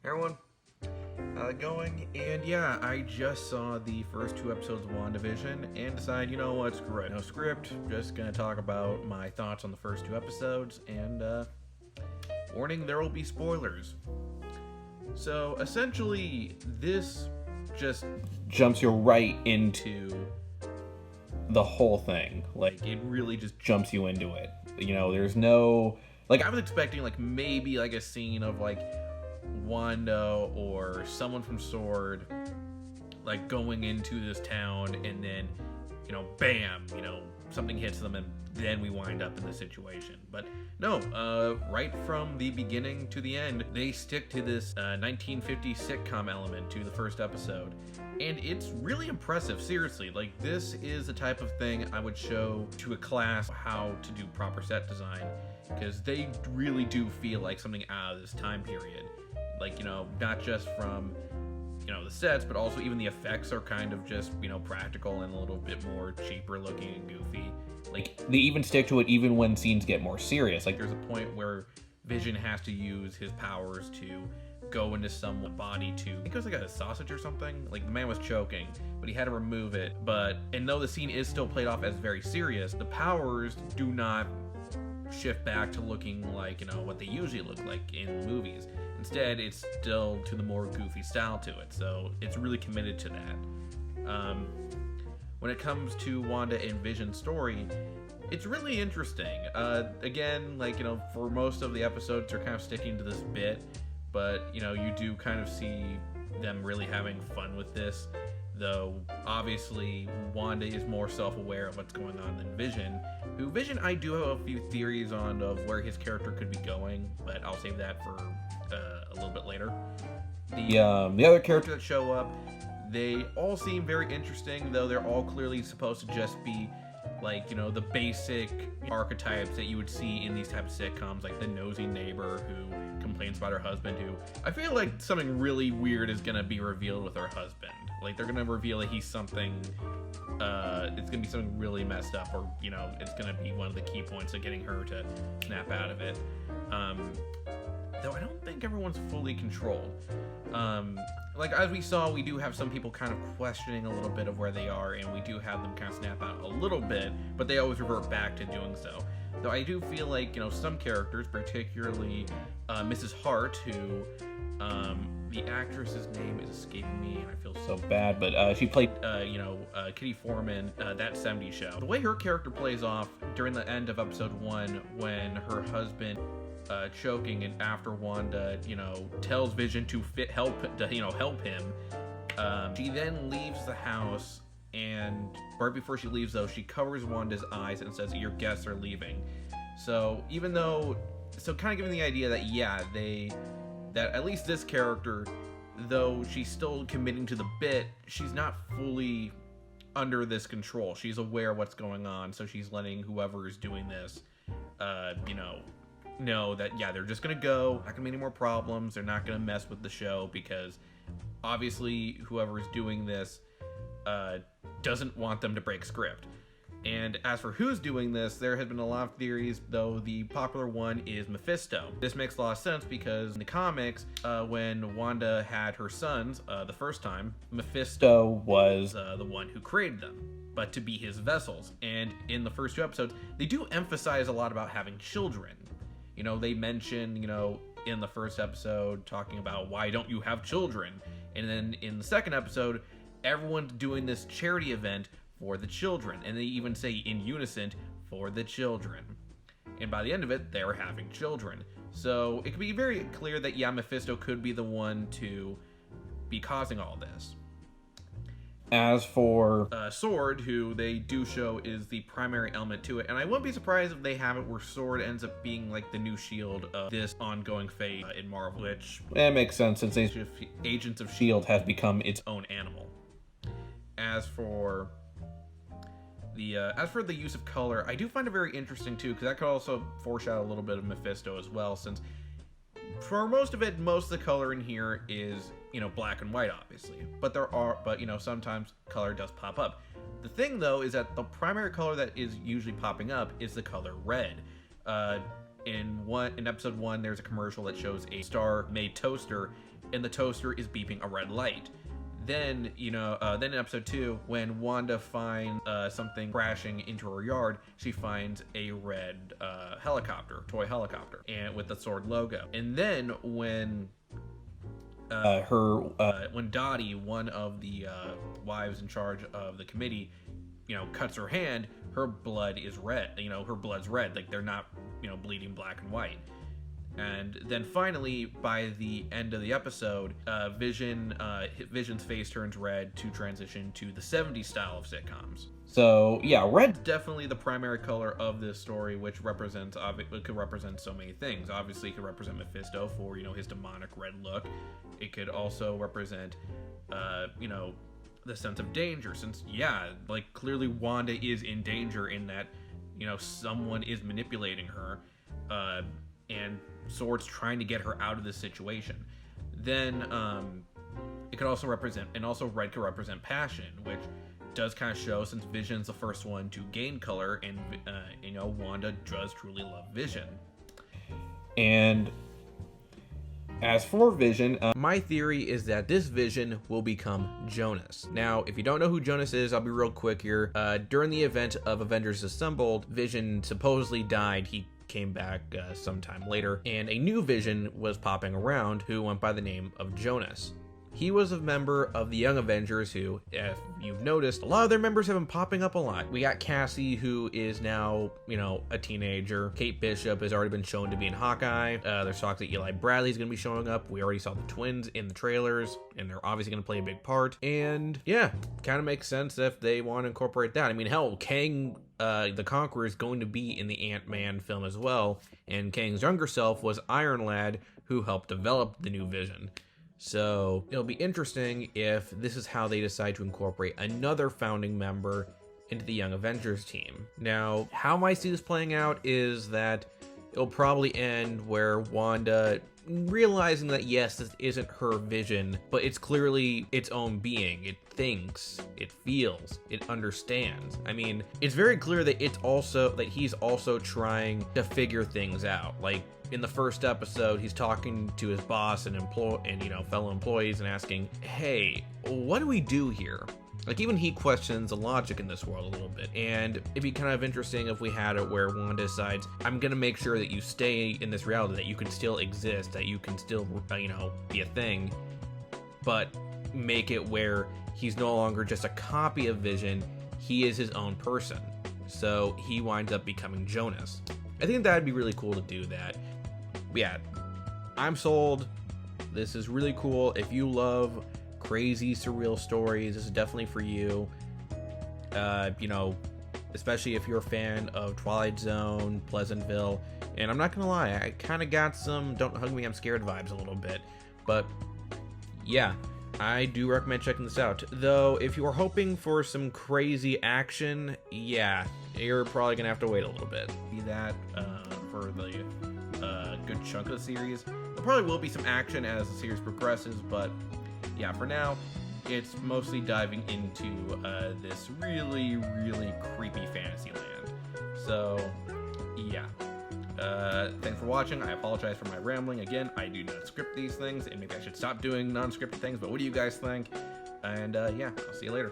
Everyone, going, and yeah, I just saw the first two episodes of WandaVision and decided, you know what, screw it. No script, just gonna talk about my thoughts on the first two episodes, and, warning, there will be spoilers. So, essentially, this just jumps you right into the whole thing. Like, it really just jumps you into it. You know, there's no... Like, I was expecting, like, maybe, like, a scene of, like, Wanda or someone from Sword like going into this town and then, you know, bam, you know, something hits them and then we wind up in the situation. But no, right from the beginning to the end, they stick to this 1950s sitcom element to the first episode. And it's really impressive, seriously. Like, this is the type of thing I would show to a class how to do proper set design, because they really do feel like something out of this time period. Like, you know, not just from, you know, the sets, but also even the effects are kind of just, you know, practical and a little bit more cheaper looking and goofy. Like, they even stick to it even when scenes get more serious. Like, there's a point where Vision has to use his powers to go into someone's body to, I think it was like a sausage or something. Like, the man was choking, but he had to remove it. And though the scene is still played off as very serious, the powers do not shift back to looking like, you know, what they usually look like in movies. Instead, it's still to the more goofy style to it, so it's really committed to that. When it comes to Wanda and Vision's story, it's really interesting. Again, like, you know, for most of the episodes, they're kind of sticking to this bit, but, you know, you do kind of see them really having fun with this, though obviously Wanda is more self-aware of what's going on than Vision. Vision, I do have a few theories on of where his character could be going, but I'll save that for a little bit later. The other characters that show up, they all seem very interesting, though they're all clearly supposed to just be like, you know, the basic archetypes that you would see in these types of sitcoms, like the nosy neighbor who complains about her husband, who I feel like something really weird is gonna be revealed with her husband. Like, they're gonna reveal that he's something, it's gonna be something really messed up, or, you know, it's gonna be one of the key points of getting her to snap out of it. Though I don't think everyone's fully controlled. Like, as we saw, we do have some people kind of questioning a little bit of where they are, and we do have them kind of snap out a little bit, but they always revert back to doing so. Though I do feel like, you know, some characters, particularly Mrs. Hart, who the actress's name is escaping me, and I feel so bad, but she played, Kitty Foreman, That 70s Show. The way her character plays off during the end of episode 1, when her husband choking, and after Wanda, you know, tells Vision to help him, she then leaves the house, and right before she leaves, though, she covers Wanda's eyes and says, "Your guests are leaving." So even though, kind of giving the idea that, yeah, that at least this character, though she's still committing to the bit, she's not fully under this control. She's aware of what's going on, so she's letting whoever is doing this, know that, yeah, they're just gonna go, not gonna be any more problems, they're not gonna mess with the show, because obviously whoever is doing this doesn't want them to break script. And as for who's doing this, there has been a lot of theories, though the popular one is Mephisto. This makes a lot of sense because in the comics, when Wanda had her sons the first time, Mephisto was the one who created them, but to be his vessels. And in the first two episodes, they do emphasize a lot about having children. You know, they mention, you know, in the first episode, talking about why don't you have children? And then in the second episode, everyone's doing this charity event for the children. And they even say in unison, for the children. And by the end of it, they're having children. So it could be very clear that, yeah, Mephisto could be the one to be causing all this. As for Sword, who they do show is the primary element to it, and I wouldn't be surprised if they have it where Sword ends up being like the new shield of this ongoing phase in Marvel, which makes sense since Agents of S.H.I.E.L.D. has become its own animal. As for the use of color, I do find it very interesting too, because that could also foreshadow a little bit of Mephisto as well, since for most of it, most of the color in here is, you know, black and white, obviously. But you know, sometimes color does pop up. The thing, though, is that the primary color that is usually popping up is the color red. In episode 1, there's a commercial that shows a Star-made toaster, and the toaster is beeping a red light. Then, then in episode 2, when Wanda finds something crashing into her yard, she finds a red toy helicopter, and with the sword logo. And then when when Dottie, one of the wives in charge of the committee, cuts her hand, her blood is red. Her blood's red. Like, they're not, bleeding black and white. And then finally, by the end of the episode, Vision's face turns red to transition to the 70s style of sitcoms. So yeah, red's definitely the primary color of this story, which could represent so many things. Obviously, it could represent Mephisto for his demonic red look. It could also represent the sense of danger, since clearly Wanda is in danger in that someone is manipulating her, and Sword's trying to get her out of this situation. Then it could also represent, and also red could represent passion, which does kind of show, since Vision's the first one to gain color, and Wanda does truly love Vision. And as for Vision, my theory is that this Vision will become Jonas. Now, if you don't know who Jonas is, I'll be real quick here. During the event of Avengers Assembled, Vision supposedly died. He came back sometime later, and a new Vision was popping around who went by the name of Jonas. He was a member of the Young Avengers who, if you've noticed, a lot of their members have been popping up a lot. We got Cassie, who is now, a teenager. Kate Bishop has already been shown to be in Hawkeye. There's talk that Eli Bradley's going to be showing up. We already saw the twins in the trailers, and they're obviously going to play a big part. And yeah, kind of makes sense if they want to incorporate that. I mean, hell, Kang the Conqueror is going to be in the Ant-Man film as well, and Kang's younger self was Iron Lad, who helped develop the new Vision. So it'll be interesting if this is how they decide to incorporate another founding member into the Young Avengers team. Now, how I see this playing out is that it'll probably end where Wanda, realizing that yes, this isn't her vision, but it's clearly its own being. It thinks, it feels, it understands. I mean, it's very clear that he's also trying to figure things out. Like, in the first episode, he's talking to his boss and fellow employees and asking, hey, what do we do here? Like, even he questions the logic in this world a little bit. And it'd be kind of interesting if we had it where Wanda decides, I'm gonna make sure that you stay in this reality, that you can still exist, that you can still, be a thing, but make it where he's no longer just a copy of Vision, he is his own person. So he winds up becoming Jonas. I think that'd be really cool to do that. But yeah, I'm sold. This is really cool. If you love crazy, surreal stories, this is definitely for you. Especially if you're a fan of Twilight Zone, Pleasantville. And I'm not gonna lie, I kind of got some Don't Hug Me, I'm Scared vibes a little bit. But yeah, I do recommend checking this out. Though, if you are hoping for some crazy action, yeah, you're probably gonna have to wait a little bit. Be that for the good chunk of the series. There probably will be some action as the series progresses, but yeah, for now, it's mostly diving into this really, really creepy fantasy land. So yeah. Thanks for watching. I apologize for my rambling. Again, I do not script these things, and maybe I should stop doing non-scripted things, but what do you guys think? And yeah, I'll see you later.